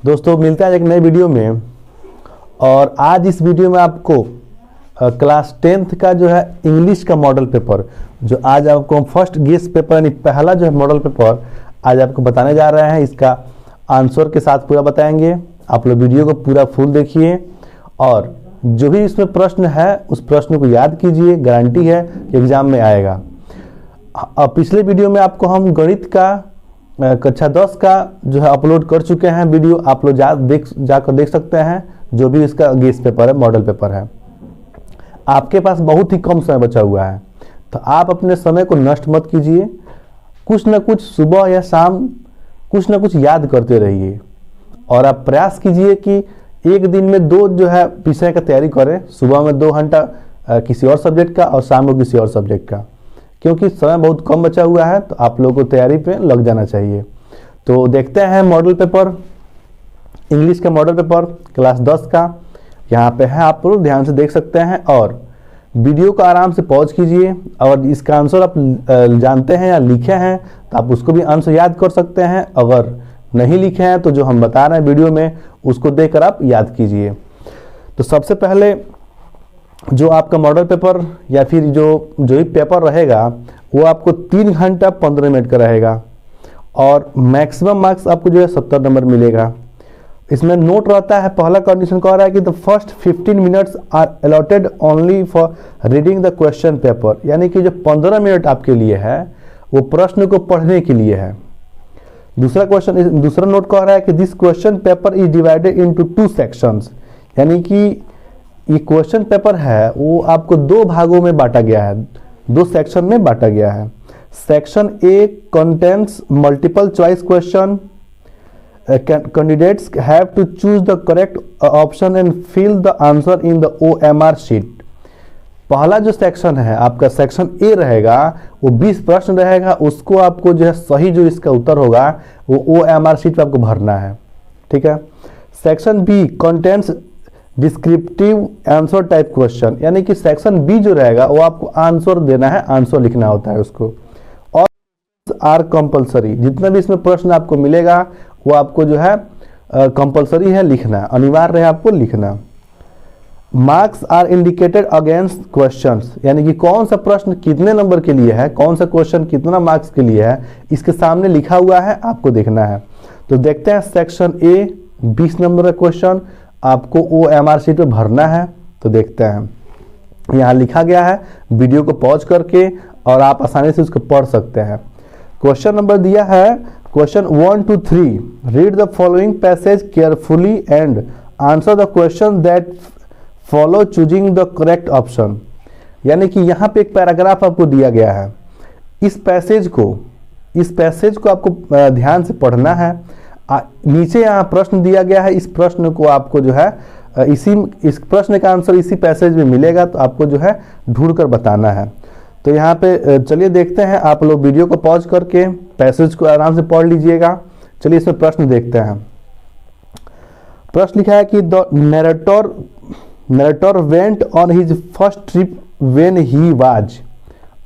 दोस्तों मिलता है एक नए वीडियो में। और आज इस वीडियो में आपको क्लास 10th का जो है इंग्लिश का मॉडल पेपर, जो आज आपको फर्स्ट गेस पेपर यानी पहला जो है मॉडल पेपर आज आपको बताने जा रहे हैं। इसका आंसर के साथ पूरा बताएंगे। आप लोग वीडियो को पूरा फुल देखिए और जो भी इसमें प्रश्न है उस प्रश्न को याद कीजिए। गारंटी है कि एग्जाम में आएगा। पिछले वीडियो में आपको हम गणित का कक्षा 10 का जो है अपलोड कर चुके हैं वीडियो। आप लोग जाकर देख सकते हैं। जो भी इसका गेस पेपर है, मॉडल पेपर है। आपके पास बहुत ही कम समय बचा हुआ है, तो आप अपने समय को नष्ट मत कीजिए। कुछ ना कुछ सुबह या शाम कुछ ना कुछ याद करते रहिए और आप प्रयास कीजिए कि एक दिन में 2 जो है विषय का तैयारी करें। सुबह में 2 घंटा किसी और सब्जेक्ट का और शाम को किसी और सब्जेक्ट का, क्योंकि समय बहुत कम बचा हुआ है। तो आप लोगों को तैयारी पे लग जाना चाहिए। तो देखते हैं मॉडल पेपर, इंग्लिश का मॉडल पेपर क्लास 10 का। यहाँ पे है, आप लोग ध्यान से देख सकते हैं और वीडियो को आराम से पॉज कीजिए। और इसका आंसर आप जानते हैं या लिखे हैं तो आप उसको भी आंसर याद कर सकते हैं। अगर नहीं लिखे हैं तो जो हम बता रहे हैं वीडियो में उसको देखकर आप याद कीजिए। तो सबसे पहले जो आपका मॉडल पेपर या फिर जो भी पेपर रहेगा वो आपको 3 घंटा 15 मिनट का रहेगा और मैक्सिमम मार्क्स आपको जो है 70 नंबर मिलेगा। इसमें नोट रहता है, पहला कंडीशन कह रहा है कि the first 15 minutes are allotted only for reading the question paper, यानी कि जो 15 मिनट आपके लिए है वो प्रश्न को पढ़ने के लिए है। दूसरा नोट कह रहा है कि this question paper is divided into 2 sections, यानी कि ये क्वेश्चन पेपर है वो आपको 2 भागों में बांटा गया है, 2 सेक्शन में बांटा गया है। Section A contains multiple choice question. Candidates have to choose the correct option and fill the answer in the OMR sheet। पहला जो सेक्शन है आपका सेक्शन ए रहेगा, वो 20 प्रश्न रहेगा। उसको आपको जो है सही जो इसका उत्तर होगा वो OMR शीट पे आपको भरना है। ठीक है। Section B contents descriptive answer type question, यानी कि सेक्शन बी जो रहेगा वो आपको आंसर देना है, आंसर लिखना होता है उसको। और आर कंपलसरी, जितना भी इसमें प्रश्न आपको मिलेगा वो आपको जो है कंपलसरी है लिखना, अनिवार्य है आपको लिखना। Marks are indicated against questions, यानी कि कौन सा प्रश्न कितने नंबर के लिए है, कौन सा क्वेश्चन कितना मार्क्स के लिए है, इसके सामने लिखा हुआ है, आपको देखना है। तो देखते हैं सेक्शन ए 20 नंबर का क्वेश्चन आपको OMR शीट पे भरना है। तो देखते हैं, यहाँ लिखा गया है, वीडियो को पॉज करके और आप आसानी से उसको पढ़ सकते हैं। क्वेश्चन नंबर दिया है, question 1 to 3, read the following passage carefully and answer the question that follow choosing the correct option, यानी कि यहाँ पे एक पैराग्राफ आपको दिया गया है। इस पैसेज को आपको ध्यान से पढ़ना है। नीचे यहाँ प्रश्न दिया गया है, इस प्रश्न को आपको जो है इस प्रश्न का आंसर इसी पैसेज में मिलेगा, तो आपको जो है ढूंढ कर बताना है। तो यहाँ पे चलिए देखते हैं, आप लोग वीडियो को पॉज करके पैसेज को आराम से पढ़ लीजिएगा। चलिए इसमें प्रश्न देखते हैं। प्रश्न लिखा है कि the narrator went on his first trip when he was.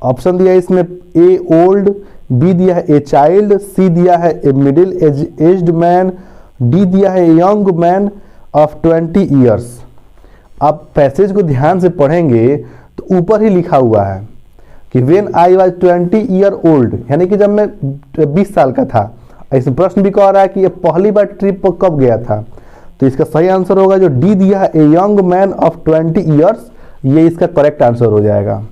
Option दिया है इसमें ए ओल्ड, बी दिया है ए चाइल्ड, सी दिया है a middle aged man, D दिया है यंग मैन ऑफ 20 ईयर्स। आप पैसेज को ध्यान से पढ़ेंगे तो ऊपर ही लिखा हुआ है कि when I was 20 year old, यानी कि जब मैं 20 साल का था। ऐसे प्रश्न भी कह रहा है कि ये पहली बार ट्रिप पर कब गया था। तो इसका सही आंसर होगा जो डी दिया है a young man of 20 years, ये इसका करेक्ट आंसर हो जाएगा।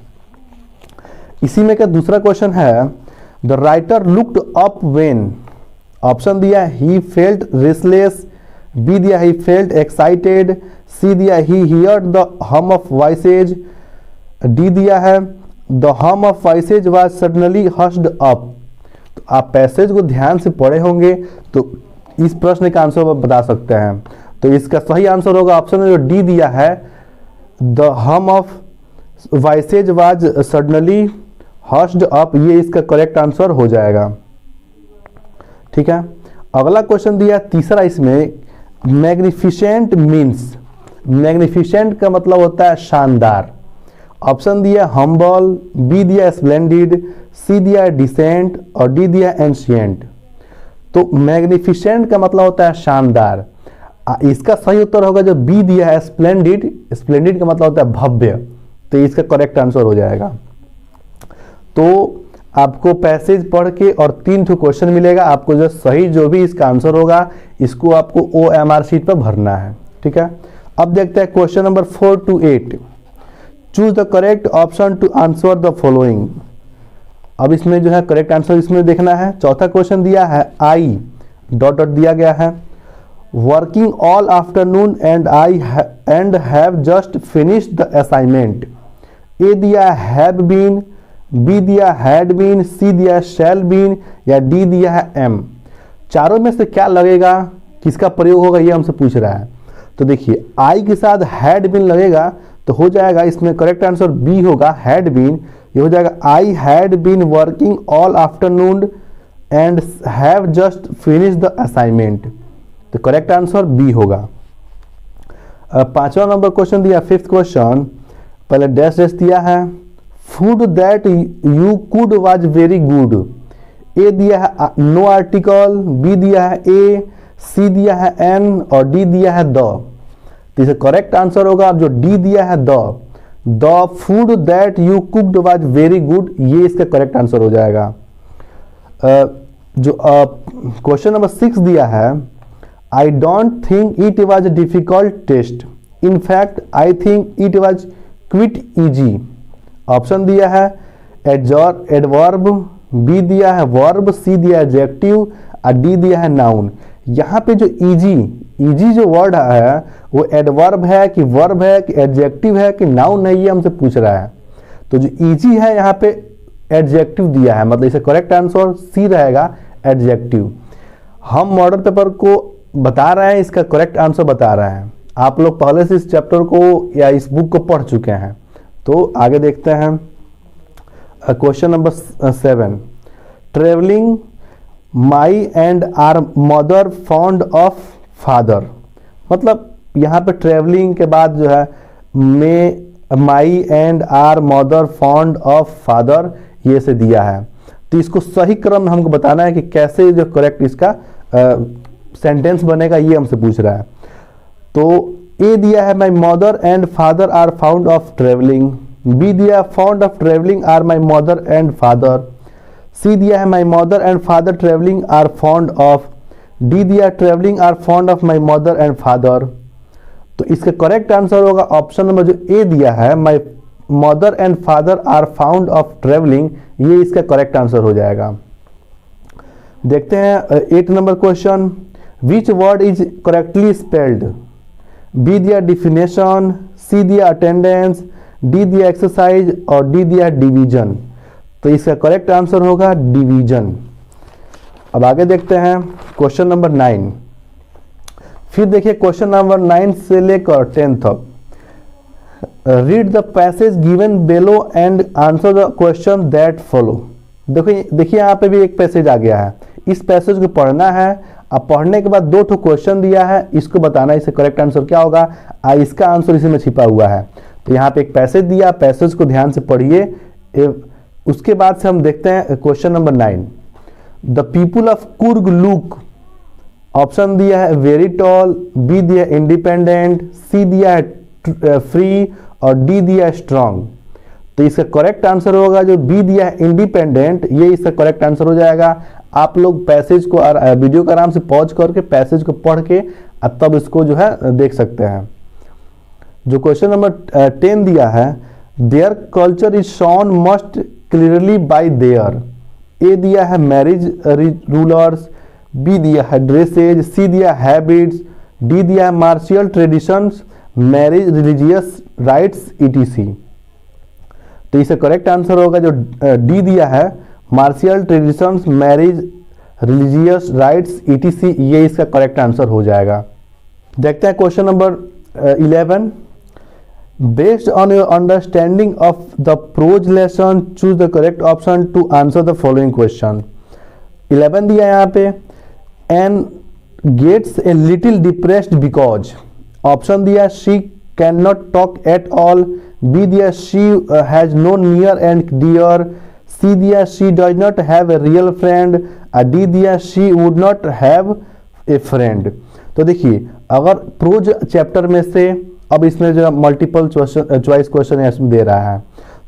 इसी में का दूसरा क्वेश्चन है, the writer looked up when. Option दिया है ही फेल्ट रेस्टलेस, बी दिया ही फेल्ट एक्साइटेड, सी दिया he heard the hum of voices, D दिया है the hum of voices was suddenly hushed up. तो आप पैसेज को ध्यान से पढ़े होंगे तो इस प्रश्न का आंसर आप बता सकते हैं। तो इसका सही आंसर होगा ऑप्शन जो डी दिया है, the hum of voices was suddenly hushed up, ये इसका करेक्ट आंसर हो जाएगा। ठीक है। अगला क्वेश्चन दिया तीसरा, इसमें मैग्निफिसेंट मीन्स। मैग्निफिसेंट का मतलब होता है शानदार। ऑप्शन दिया हम्बल, बी दिया स्प्लेंडिड, सी दिया डिसेंट और डी दिया एंशिएंट। तो मैग्निफिसेंट का मतलब होता है शानदार। इसका सही उत्तर होगा जो बी दिया है स्प्लेंडिड। स्प्लेंडिड का मतलब होता है भव्य, तो इसका करेक्ट आंसर हो जाएगा। तो आपको पैसेज पढ़ के और 3 क्वेश्चन मिलेगा, आपको जो सही जो भी इसका आंसर होगा इसको आपको OMR शीट पर भरना है, ठीक है। अब देखते हैं question number 4 to 8। Choose the correct option to answer the following. अब इसमें जो है करेक्ट आंसर इसमें देखना है। चौथा क्वेश्चन दिया है आई डॉट डॉट दिया गया है, working all afternoon and have just finished the assignment. A दिया हैव बीन, बी दिया हैड बीन, सी दिया शैल बीन, या डी दिया है एम। चारों में से क्या लगेगा, किसका प्रयोग होगा, ये हमसे पूछ रहा है। तो देखिए आई के साथ हैड बीन लगेगा तो हो जाएगा इसमें करेक्ट आंसर बी होगा, हैड बीन। ये हो जाएगा I had been working all afternoon and have just finished the assignment, तो करेक्ट आंसर बी होगा। 5वां नंबर क्वेश्चन दिया, 5th क्वेश्चन, पहले डैश डैश दिया है, food that you could was very good. A दिया है नो आर्टिकल, बी दिया है ए, सी दिया है एन और डी दिया है द। तो इसे करेक्ट आंसर होगा जो डी दिया है the food that you cooked was very good, ये इसका करेक्ट आंसर हो जाएगा। जो क्वेश्चन नंबर 6 दिया है, I don't think it was a difficult test, in fact I think it was quite easy. Option दिया है एडवर्ब, बी दिया है वर्ब, सी दिया है एडजेक्टिव और डी दिया है नाउन। यहाँ पे जो इजी जो वर्ड है वो एडवर्ब है कि वर्ब है कि एडजेक्टिव है कि नाउन है, ये हमसे पूछ रहा है। तो जो इजी है यहाँ पे एडजेक्टिव दिया है, मतलब इसे करेक्ट आंसर सी रहेगा एडजेक्टिव। हम मॉडल पेपर को बता रहे हैं, इसका करेक्ट आंसर बता रहे हैं। आप लोग पहले से इस चैप्टर को या इस बुक को पढ़ चुके हैं। तो आगे देखते हैं question number 7, travelling my and are mother fond of father. मतलब यहाँ पे ट्रेवलिंग के बाद जो है my and are mother fond of father ये से दिया है। तो इसको सही क्रम में हमको बताना है कि कैसे जो करेक्ट इसका सेंटेंस बनेगा, ये हमसे पूछ रहा है। तो ए दिया है my mother and father are found of travelling, B दिया found of travelling are my mother and father, C दिया है my mother and father travelling are fond of, D दिया travelling are fond of my mother and father. तो इसका correct answer होगा option number जो A दिया है, my mother and father are found of travelling, ये इसका करेक्ट आंसर हो जाएगा। देखते हैं 8 number question, which word is correctly spelled. B दिया डिफिनेशन, सी दिया अटेंडेंस, डी दिया एक्सरसाइज और डी दिया डिवीजन। तो इसका करेक्ट आंसर होगा डिवीजन। अब आगे देखते हैं क्वेश्चन नंबर 9। फिर देखिए क्वेश्चन नंबर 9 से लेकर 10 तक। Read the passage given below and answer the question that follow. देखिए यहाँ पे भी एक पैसेज आ गया है, इस पैसेज को पढ़ना है। अब पढ़ने के बाद 2 क्वेश्चन दिया है, इसको बताना है इससे करेक्ट आंसर क्या होगा। इसका आंसर इसी में छिपा हुआ है। तो यहाँ पे एक पैसेज दिया, पैसेज को ध्यान से पढ़िए। उसके बाद से हम देखते हैं question number 9। The people of Coorg look, option दिया है वेरी टॉल, बी दिया है इंडिपेंडेंट, सी दिया है फ्री और डी दिया है स्ट्रांग। तो इसका करेक्ट आंसर होगा जो बी दिया है इंडिपेंडेंट, ये इसका करेक्ट आंसर हो जाएगा। आप लोग पैसेज को वीडियो को आराम से पॉज करके पैसेज को पढ़ के तब इसको जो है देख सकते हैं। जो क्वेश्चन नंबर 10 दिया है, their culture is shown must clearly by their. A दिया है मैरिज रूलर्स, बी दिया है ड्रेसेज, सी दिया हैबिट्स, डी दिया है martial traditions, marriage religious rights etc. तो इसका करेक्ट आंसर होगा जो डी दिया है martial traditions, marriage religious rights etc, ये इसका करेक्ट आंसर हो जाएगा। देखते हैं question number 11। Based on your understanding of the prose lesson, choose the correct option to answer the following question. 11 दिया यहाँ पे, Anne gets a little depressed because. Option दिया she cannot talk at all, B दिया she has no near and dear, C दिया she does not have a real friend, D दिया she would not have A friend. तो देखिए अगर pros chapter में से अब इसमें जो मल्टीपल चॉइस क्वेश्चन इसमें दे रहा है,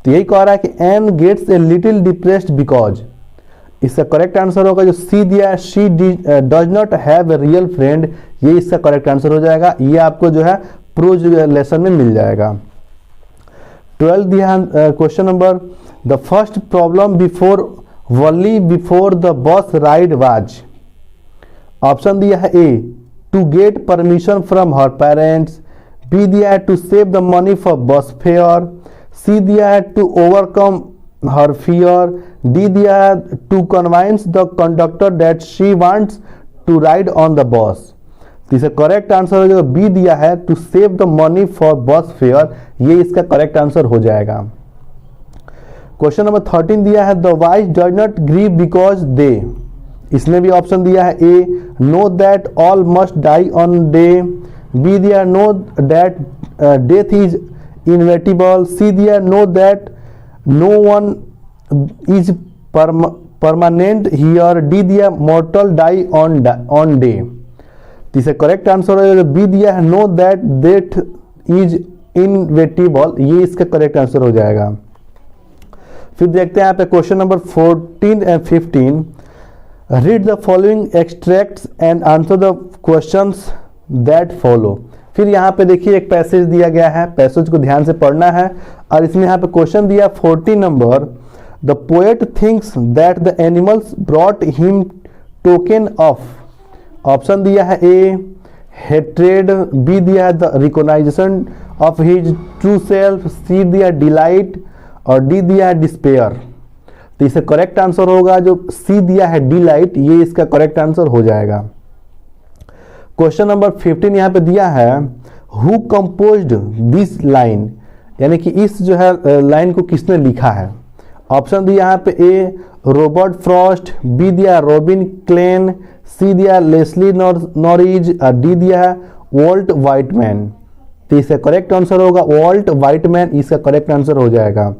तो यही कह रहा है कि Ann gets a little depressed because, इसका करेक्ट आंसर होगा जो सी दिया है, she does not have a real friend, ये इसका करेक्ट आंसर हो जाएगा। ये आपको जो है प्रोज लेसन में मिल जाएगा। 12 दिया question number, the first problem before Valli before the bus ride was. Option दिया है A to get permission from her parents, B दिया है to save the money for bus fare, C दिया है to overcome her fear, D दिया है to convince the conductor that she wants to ride on the bus. तो इसका correct answer हो जाएगा बी दिया है to save the money for bus fare, ये इसका करेक्ट आंसर हो जाएगा। क्वेश्चन नंबर 13 दिया है the wise does not grieve because they, इसमें भी ऑप्शन दिया है A know that all must die on day, B दिया know that death is inevitable, C दिया know that no one is permanent here, D दिया mortal die on day. तो इसे correct answer हो बी दिया है नो दैट डेथ इज इनवेटिबल, ये इसका करेक्ट आंसर हो जाएगा। फिर देखते हैं यहाँ पे question number 14 and 15, read the following extracts and answer the questions that follow. फिर यहाँ पे देखिए एक पैसेज दिया गया है, पैसेज को ध्यान से पढ़ना है और इसमें यहाँ पे क्वेश्चन दिया 14 number, the poet thinks that the animals brought him token of. Option दिया है ए हेट्रेड, बी दिया है the recognisation of his true self, C दिया डिलाइट और डी दिया है डिस्पेयर। तो इसका करेक्ट आंसर होगा जो सी दिया है डिलाइट, ये इसका करेक्ट आंसर हो जाएगा। क्वेश्चन नंबर 15 यहाँ पे दिया है हु कंपोज्ड दिस लाइन, यानी कि इस जो है लाइन को किसने लिखा है। ऑप्शन दिया यहाँ पे ए रॉबर्ट फ्रॉस्ट, बी दिया रॉबिन क्लेन, सी दिया लेस्ली नॉरिज, डी दिया है वॉल्ट वाइटमैन। तो इसका करेक्ट आंसर होगा वॉल्ट वाइटमैन, इसका करेक्ट आंसर हो जाएगा।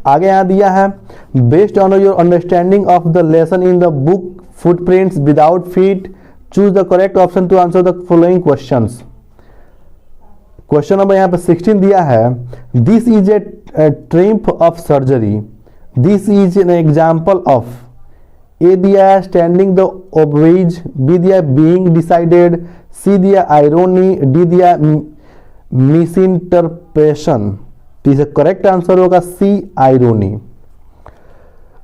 आगे यहाँ दिया है based on your understanding of the lesson in the book Footprints Without Feet, choose the correct option to answer the following questions. Question number यहाँ पे 16 दिया है this is a triumph of surgery, this is an example of, A दिया है standing the obries, B दिया being decided, C दिया आयरोनी, D दिया miss interpretation. तो इसका करेक्ट आंसर होगा सी आयरोनी।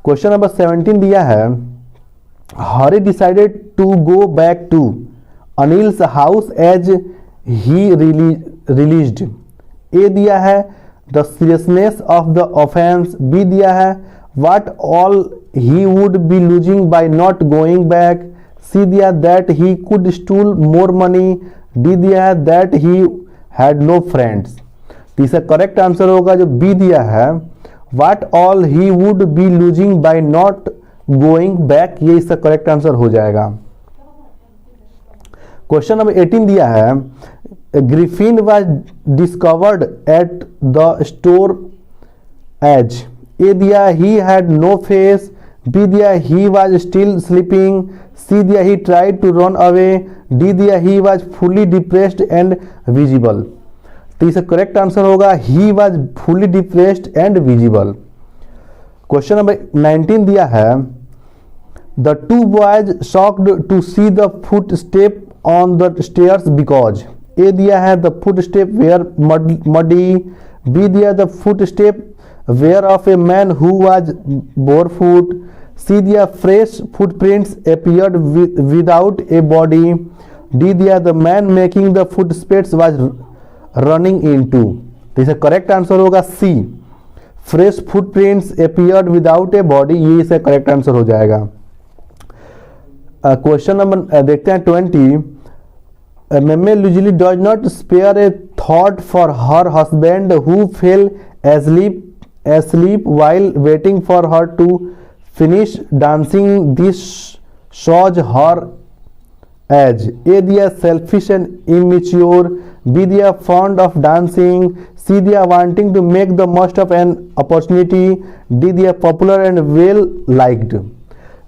क्वेश्चन नंबर 17 दिया है Hari decided to go back to Anil's house as he released, A दिया है the seriousness of the offence, B दिया है what all he would be losing by not going back, C दिया that he could steal more money, D दिया है that he had no friends. तो इसका correct answer होगा जो B दिया है what all he would be losing by not going back, ये इसका करेक्ट आंसर हो जाएगा। क्वेश्चन नंबर 18 दिया है Griffin was discovered at the store as, A दिया he had no face, B दिया he was still sleeping, C दिया he tried to run away, D दिया he was fully depressed and visible. तो इसका correct answer होगा he was fully depressed and visible. Question number 19 दिया है the two boys shocked to see the footstep on the stairs because, A दिया है the footstep were muddy, B दिया the footstep were of a man who was barefoot, C दिया fresh footprints appeared without a body, D दिया the man making the footsteps was running into. तो इसका correct answer होगा C fresh footprints appeared without a body, ये इसका correct answer हो जाएगा। Question number देखते हैं 20, Mammal usually does not spare a thought for her husband who fell asleep while waiting for her to finish dancing. This shows her age. A दिया selfish and immature, B दिया fond of dancing, C दिया wanting to make the most of an opportunity, D दिया popular and well liked।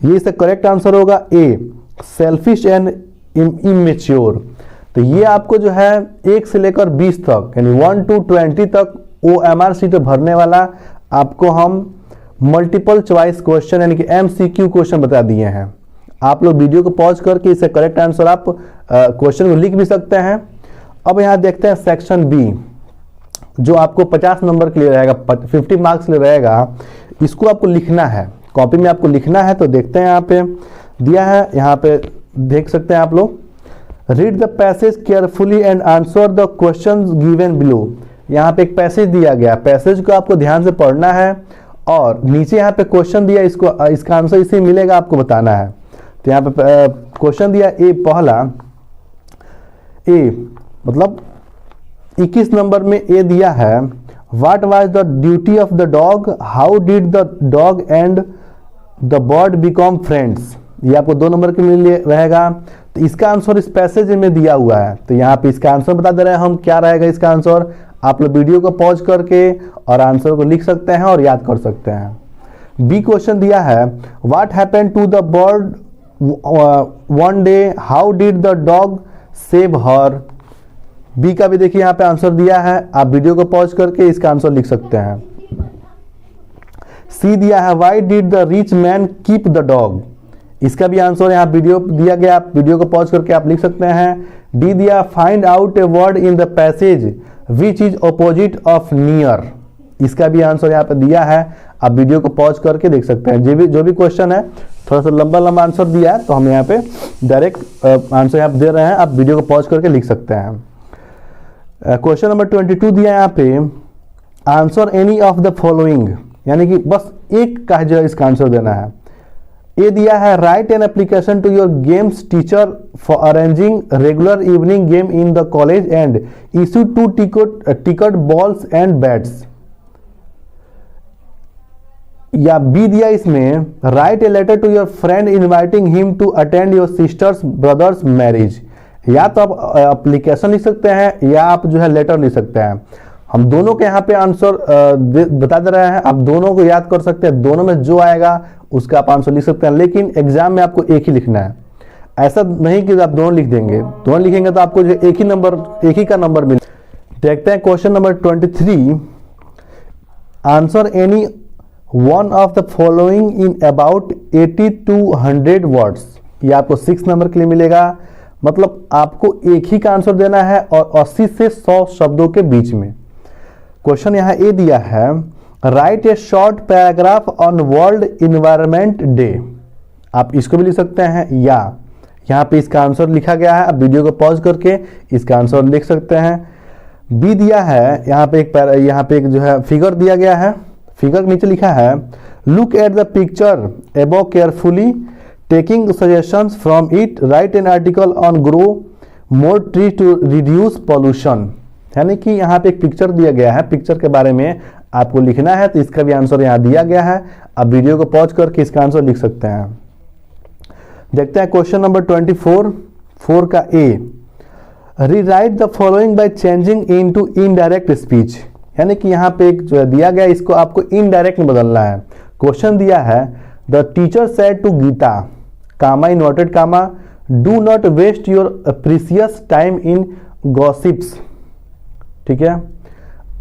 ये इसका correct answer होगा ए selfish and immature. तो ये आपको जो है 1 से लेकर 20 तक यानी 1 to 20 तक OMR शीट भरने वाला आपको हम मल्टीपल चॉइस क्वेश्चन यानी कि MCQ क्वेश्चन बता दिए हैं। आप लोग वीडियो को पॉज करके इससे करेक्ट आंसर आप क्वेश्चन को लिख भी सकते हैं। अब यहाँ देखते हैं सेक्शन बी जो आपको 50 नंबर के लिए रहेगा, 50 मार्क्स के लिए रहेगा। इसको आपको लिखना है, कॉपी में आपको लिखना है। तो देखते हैं यहाँ पे दिया है, यहाँ पे देख सकते हैं आप लोग। Read the passage carefully and answer the question given below. यहाँ पे एक पैसेज दिया गया, पैसेज को आपको ध्यान से पढ़ना है और नीचे यहाँ पे क्वेश्चन दिया, इसको इसका आंसर इसे मिलेगा, आपको बताना है। तो यहाँ पे क्वेश्चन दिया पहला मतलब 21 नंबर में दिया है, what was the duty of the dog, how did the dog and the bird become friends. ये आपको 2 नंबर के लिए रहेगा। तो इसका आंसर इस पैसेज में दिया हुआ है। तो यहाँ पे इसका आंसर बता दे रहे हैं हम, क्या रहेगा इसका आंसर। आप लोग वीडियो को पॉज करके और आंसर को लिख सकते हैं और याद कर सकते हैं। बी क्वेश्चन दिया है, what happened to the bird one day, how did the dog save her. B का भी देखिए यहाँ पे आंसर दिया है, आप वीडियो को पॉज करके इसका आंसर लिख सकते हैं। सी दिया है, why did the rich man keep the dog. इसका भी आंसर यहाँ वीडियो दिया गया, आप वीडियो को पॉज करके आप लिख सकते हैं। डी दिया, find out a word in the passage which is opposite of near. इसका भी आंसर यहाँ पे दिया है, आप वीडियो को पॉज करके देख सकते हैं। जो भी क्वेश्चन है थोड़ा सा लंबा आंसर दिया है, तो हम यहाँ पे डायरेक्ट आंसर यहाँ पे दे रहे हैं, आप वीडियो को पॉज करके लिख सकते हैं। क्वेश्चन नंबर 22 दिया है यहाँ पे, answer any of the following, यानी कि बस एक का जो इसका आंसर देना है। ये दिया है, write an application to your games teacher for arranging regular evening game in the college and issue 2 ticket balls and bats. या बी दिया इसमें, write a letter to your friend inviting him to attend your sister's brother's marriage. या तो आप application लिख सकते हैं या आप जो है लेटर लिख सकते हैं। हम दोनों के यहाँ पे आंसर बता दे रहे हैं, आप दोनों को याद कर सकते हैं, दोनों में जो आएगा उसका आप आंसर लिख सकते हैं। लेकिन एग्जाम में आपको एक ही लिखना है, ऐसा नहीं कि आप दोनों लिख देंगे। दोनों लिखेंगे तो आपको जो एक ही का नंबर मिले। देखते हैं question number 23, answer any one of the following in about 80 to 100 words. ये आपको 6 नंबर के लिए मिलेगा, मतलब आपको एक ही का आंसर देना है और 80 से 100 शब्दों के बीच में। क्वेश्चन यहाँ ए दिया है, right A short paragraph on world environment day. आप इसको भी लिख सकते हैं या यहाँ पे इसका आंसर लिखा गया है, आप वीडियो को पॉज करके इसका आंसर लिख सकते हैं। बी दिया है, यहाँ पे एक जो है फिगर दिया गया है, फिगर के नीचे लिखा है, look at the picture above carefully taking suggestions from it, write an article on grow more tree to reduce pollution. यानी कि यहाँ पे एक पिक्चर दिया गया है, पिक्चर के बारे में आपको लिखना है। तो इसका भी आंसर यहाँ दिया गया है, आप वीडियो को पॉज करके इसका आंसर लिख सकते हैं। देखते हैं क्वेश्चन नंबर 24, 4 का A, rewrite the following by changing into indirect speech. यानी कि यहाँ पे एक जो दिया गया, इसको आपको इनडायरेक्ट में बदलना है। क्वेश्चन दिया है, the teacher said to Gita, comma inverted comma, do not waste your precious time in gossips. ठीक है,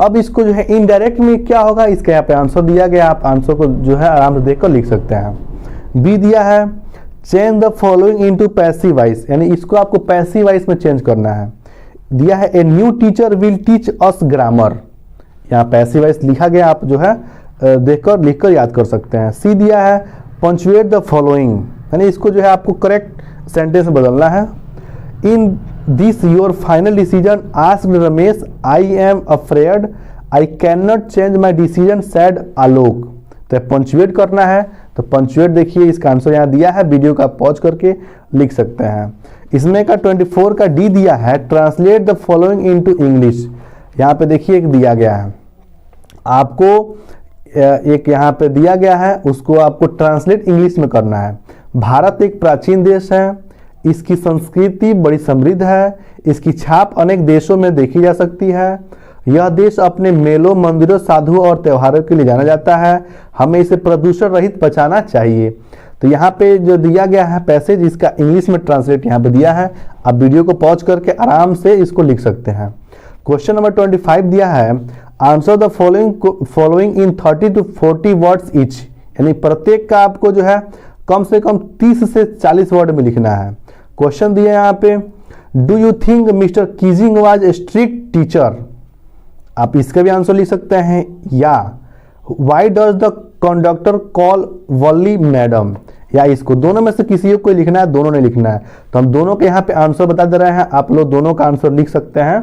अब इसको जो है इनडायरेक्ट में क्या होगा, इसका यहाँ पे आंसर दिया गया, आप आंसर को जो है आराम से देखकर लिख सकते हैं। बी दिया है, change the following into passive voice, यानी इसको आपको पैसिव वॉइस में चेंज करना है। दिया है, a new teacher will teach us grammar. यहाँ पैसिव वॉइस लिखा गया, आप जो है देखकर लिखकर याद कर सकते हैं। सी दिया है, पंचुएट द फॉलोइंग, यानी इसको जो है आपको करेक्ट सेंटेंस में बदलना है। In this your final decision asked Ramesh, I am afraid I can not change my decision said Alok. तो पंचुएट करना है, तो पंचुएट देखिए इसका आंसर यहाँ दिया है, वीडियो का पॉज करके लिख सकते हैं। इसमें का 24 का डी दिया है, translate the following into English. यहाँ पे देखिए एक दिया गया है, आपको एक यहाँ पे दिया गया है, उसको आपको ट्रांसलेट इंग्लिश में करना है। भारत एक प्राचीन देश है, इसकी संस्कृति बड़ी समृद्ध है, इसकी छाप अनेक देशों में देखी जा सकती है। यह देश अपने मेलों, मंदिरों, साधुओं और त्योहारों के लिए जाना जाता है। हमें इसे प्रदूषण रहित बचाना चाहिए। तो यहाँ पे जो दिया गया है पैसेज, इसका इंग्लिश में ट्रांसलेट यहाँ पे दिया है। आप वीडियो को पॉज करके आराम से इसको लिख सकते हैं। क्वेश्चन नंबर 25 दिया है, answer the following in 30 to 40 words each, यानी प्रत्येक का आपको जो है कम से कम 30 से 40 वर्ड में लिखना है। क्वेश्चन दिया यहाँ पे, do you think mister Keesing was a strict teacher, आप इसका भी आंसर लिख सकते हैं या why does the conductor call Valli madam, या इसको दोनों में से किसी को लिखना है, दोनों ने लिखना है। तो हम दोनों के यहाँ पे आंसर बता दे रहे हैं, आप लोग दोनों का आंसर लिख सकते हैं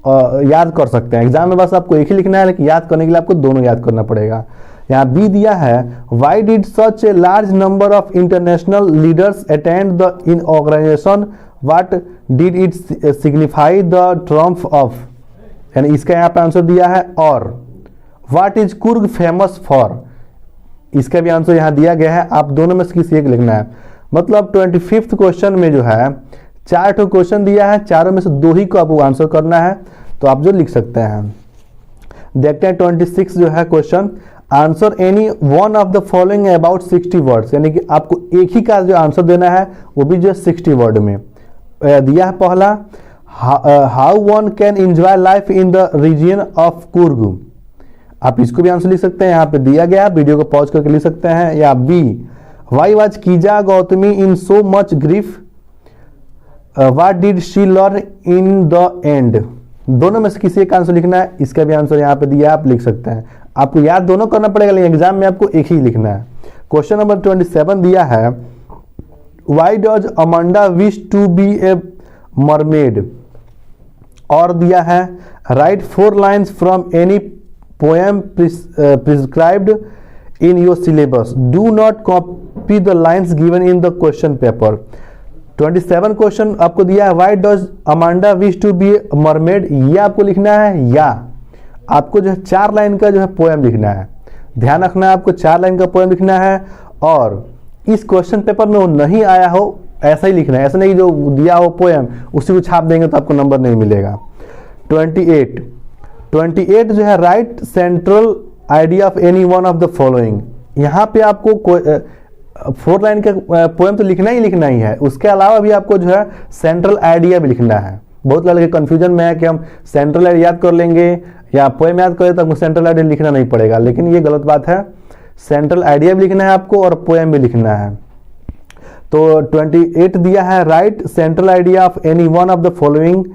और याद कर सकते हैं। एग्जाम में बस आपको एक ही लिखना है, लेकिन याद करने के लिए आपको दोनों याद करना पड़ेगा। यहाँ बी दिया है, why did such a large number of international leaders attend the inauguration, what did it signify the triumph of, यानी इसका यहाँ पे आंसर दिया है। और what is Coorg famous for, इसका भी आंसर यहाँ दिया गया है। आप दोनों में से किसी एक लिखना है। मतलब 25th क्वेश्चन में जो है 4 ठो क्वेश्चन दिया है, चारों में से 2 ही को आपको आंसर करना है, तो आप जो लिख सकते हैं। देखते हैं 26 जो है question, answer any one of the following about 60 words, यानी कि आपको एक ही का जो आंसर देना है वो भी जो 60 वर्ड में दिया है। पहला, how one can enjoy life in the region of Coorg, आप इसको भी आंसर लिख सकते हैं, यहाँ पे दिया गया, वीडियो को पॉज करके लिख सकते हैं। या B, why was Kisa Gotami in so much grief, what did she learn in the end, दोनों में से किसी एक आंसर लिखना है। इसका भी आंसर यहाँ पे दिया, आप लिख सकते हैं। आपको याद दोनों करना पड़ेगा, लेकिन एग्जाम में आपको एक ही लिखना है। क्वेश्चन नंबर 27 दिया है, why does Amanda wish to be a mermaid, और दिया है, write 4 lines from any poem prescribed in your syllabus, do not copy the lines given in the question paper. 27 question आपको दिया है, why does Amanda wish to be mermaid, ये आपको लिखना है, या आपको जो है 4 लाइन का जो है पोएम लिखना है। ध्यान रखना है, आपको 4 लाइन का पोएम लिखना है, और इस क्वेश्चन पेपर में वो नहीं आया हो ऐसा ही लिखना है, ऐसा नहीं जो दिया हो पोएम उसी को छाप देंगे तो आपको नंबर नहीं मिलेगा। 28 जो है, right central idea of any one of the following, यहाँ पे आपको 4 लाइन का पोएम तो लिखना ही है, उसके अलावा भी आपको जो है सेंट्रल आइडिया भी लिखना है। बहुत लड़के कंफ्यूजन में है कि हम सेंट्रल आइडिया याद कर लेंगे या पोएम याद करें तो हमको सेंट्रल आइडिया लिखना नहीं पड़ेगा, लेकिन ये गलत बात है। सेंट्रल आइडिया भी लिखना है आपको और पोएम भी लिखना है। तो 28 दिया है, right central idea of any one of the following,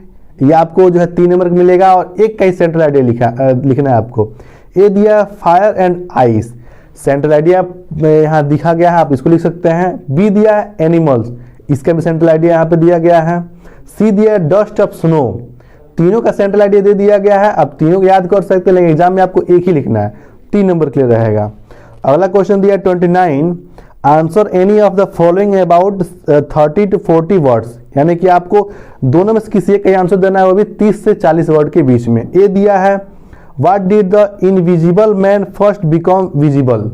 ये आपको जो है 3 नंबर मिलेगा और एक का ही सेंट्रल आइडिया लिखना है आपको। ए दिया fire and ice, central idea यहाँ दिखा गया है, आप इसको लिख सकते हैं। बी दिया है एनिमल्स, इसका भी सेंट्रल आइडिया यहाँ पे दिया गया है। सी दिया डस्ट ऑफ स्नो, तीनों का सेंट्रल आइडिया दे दिया गया है। आप तीनों को याद कर सकते हैं, लेकिन एग्जाम में आपको एक ही लिखना है, 3 नंबर क्लियर रहेगा। अगला क्वेश्चन दिया 29, answer any of the following about 30 to 40 words, यानी कि आपको दोनों में से किसी एक का आंसर देना है, वो भी 30 से 40 वर्ड के बीच में। ए दिया है, what did the invisible man first become visible.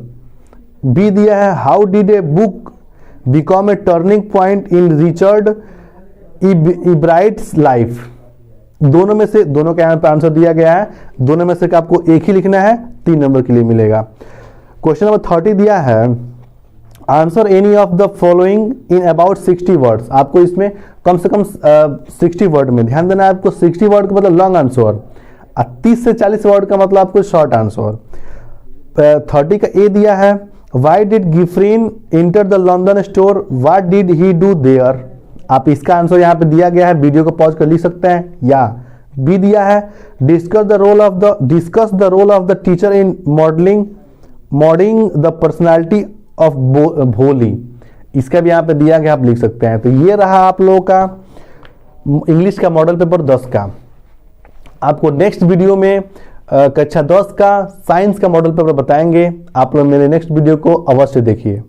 B दिया है, how did a book become a turning point in Richard Ebright's life. दोनों में से, दोनों का यहाँ पे आंसर दिया गया है, दोनों में से आपको एक ही लिखना है, 3 नंबर के लिए मिलेगा। क्वेश्चन नंबर 30 दिया है, answer any of the following in about 60 words, आपको इसमें कम से कम 60 वर्ड में ध्यान देना है। आपको 60 वर्ड का मतलब लॉन्ग आंसर और 30 से 40 वर्ड का मतलब आपको शॉर्ट आंसर। 30 का ए दिया है, why did Griffin enter the London store, what did he do there. आप इसका आंसर यहाँ पे दिया गया है, वीडियो को पॉज कर लिख सकते हैं। या बी दिया है, discuss the role of the teacher in modelling the personality of Bholi, इसका भी यहाँ पे दिया गया, आप लिख सकते हैं। तो ये रहा आप लोगों का इंग्लिश का मॉडल पेपर 10 का। आपको नेक्स्ट वीडियो में कक्षा 10 का साइंस का मॉडल पेपर बताएंगे। आप लोग मेरे नेक्स्ट वीडियो को अवश्य देखिए।